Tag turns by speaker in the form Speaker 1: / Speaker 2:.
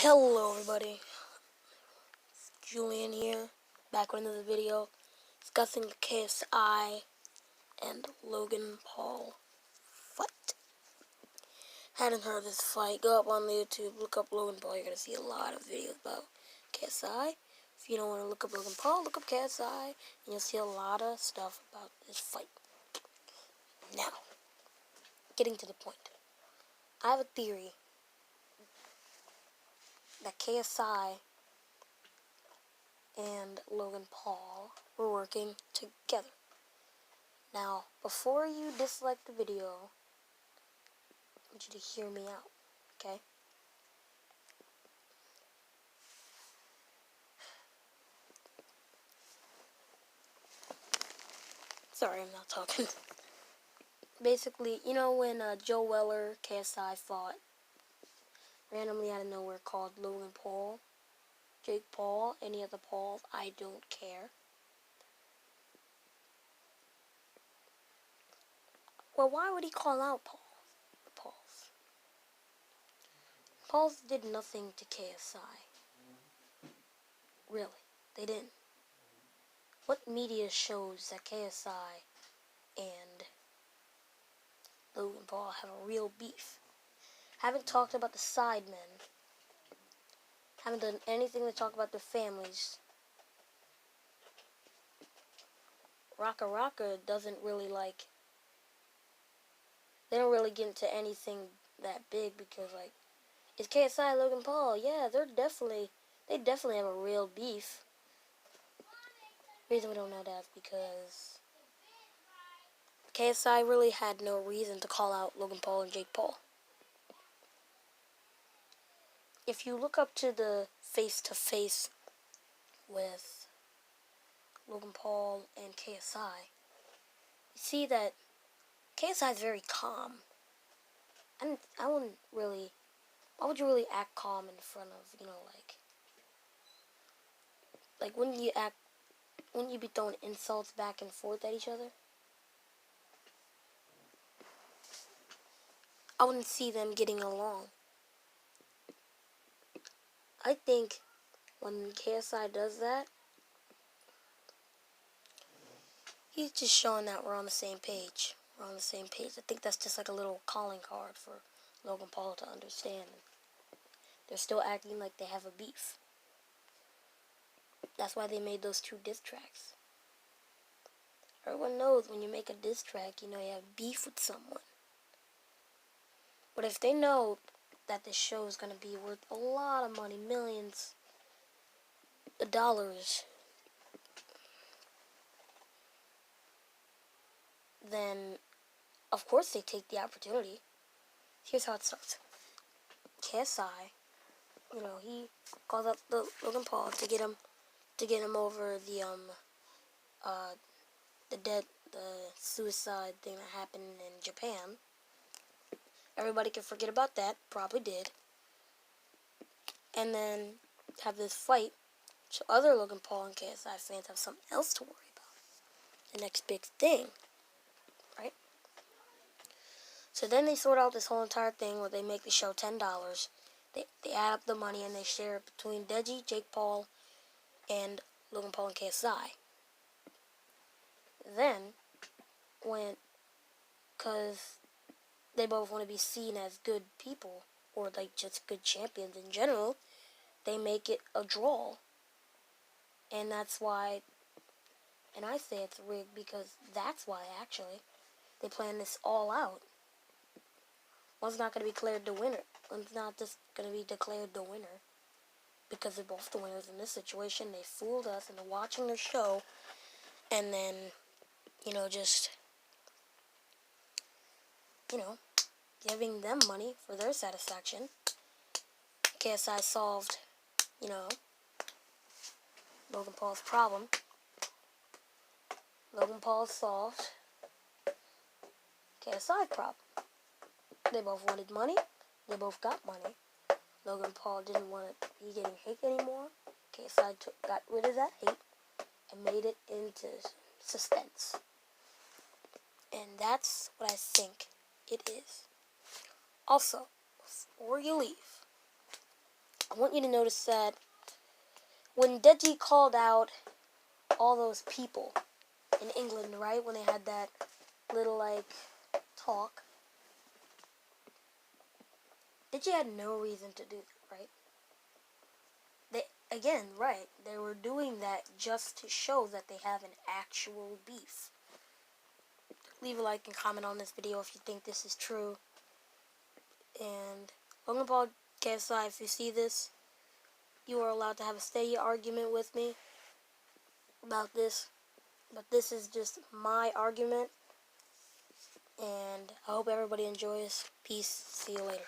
Speaker 1: Hello everybody, Julian here, back with another video, discussing the KSI and Logan Paul fight. Hadn't heard of this fight, go up on the YouTube, look up Logan Paul, you're going to see a lot of videos about KSI. If you don't want to look up Logan Paul, look up KSI, and you'll see a lot of stuff about this fight. Now, getting to the point, I have a theory that KSI and Logan Paul were working together. Now, before you dislike the video, I want you to hear me out, okay? Sorry, I'm not talking. Basically, you know when Joe Weller, KSI fought randomly out of nowhere called Logan Paul, Jake Paul, any other Pauls, I don't care. Well, why would he call out Pauls? Pauls did nothing to KSI. Really, they didn't. What media shows that KSI and Logan Paul have a real beef? Haven't talked about the sidemen. Haven't done anything to talk about their families. Rocka doesn't really they don't really get into anything that big because it's KSI Logan Paul. Yeah, they definitely have a real beef. The reason we don't know that is because KSI really had no reason to call out Logan Paul and Jake Paul. If you look up to the face-to-face with Logan Paul and KSI, you see that KSI is very calm. I wouldn't really... Why would you really act calm in front of, wouldn't you be throwing insults back and forth at each other? I wouldn't see them getting along. I think when KSI does that, he's just showing that we're on the same page. We're on the same page. I think that's just like a little calling card for Logan Paul to understand. They're still acting like they have a beef. That's why they made those 2 diss tracks. Everyone knows when you make a diss track, you have beef with someone. But if they know that this show is going to be worth a lot of money, millions of dollars, then of course they take the opportunity. Here's how it starts. KSI, he calls up Logan Paul to get him over the suicide thing that happened in Japan. Everybody can forget about that, probably did. And then have this fight, so other Logan Paul and KSI fans have something else to worry about. The next big thing, right? So then they sort out this whole entire thing where they make the show $10. They add up the money and they share it between Deji, Jake Paul, and Logan Paul and KSI. Then, because they both want to be seen as good people, or just good champions in general, they make it a draw. And that's why, and I say it's rigged because that's why, actually, they plan this all out. One's not going to be declared the winner. One's not just going to be declared the winner. Because they're both the winners in this situation. They fooled us into watching their show. And then, giving them money for their satisfaction. KSI solved, Logan Paul's problem. Logan Paul solved KSI problem. They both wanted money. They both got money. Logan Paul didn't want to be getting hate anymore. KSI got rid of that hate and made it into suspense. And that's what I think it is. Also, before you leave, I want you to notice that when Deji called out all those people in England, right, when they had that little, like, talk, Deji had no reason to do that, right? Again, right, they were doing that just to show that they have an actual beef. Leave a like and comment on this video if you think this is true. And Logan Paul KSI, if you see this, you are allowed to have a steady argument with me about this. But this is just my argument. And I hope everybody enjoys. Peace. See you later.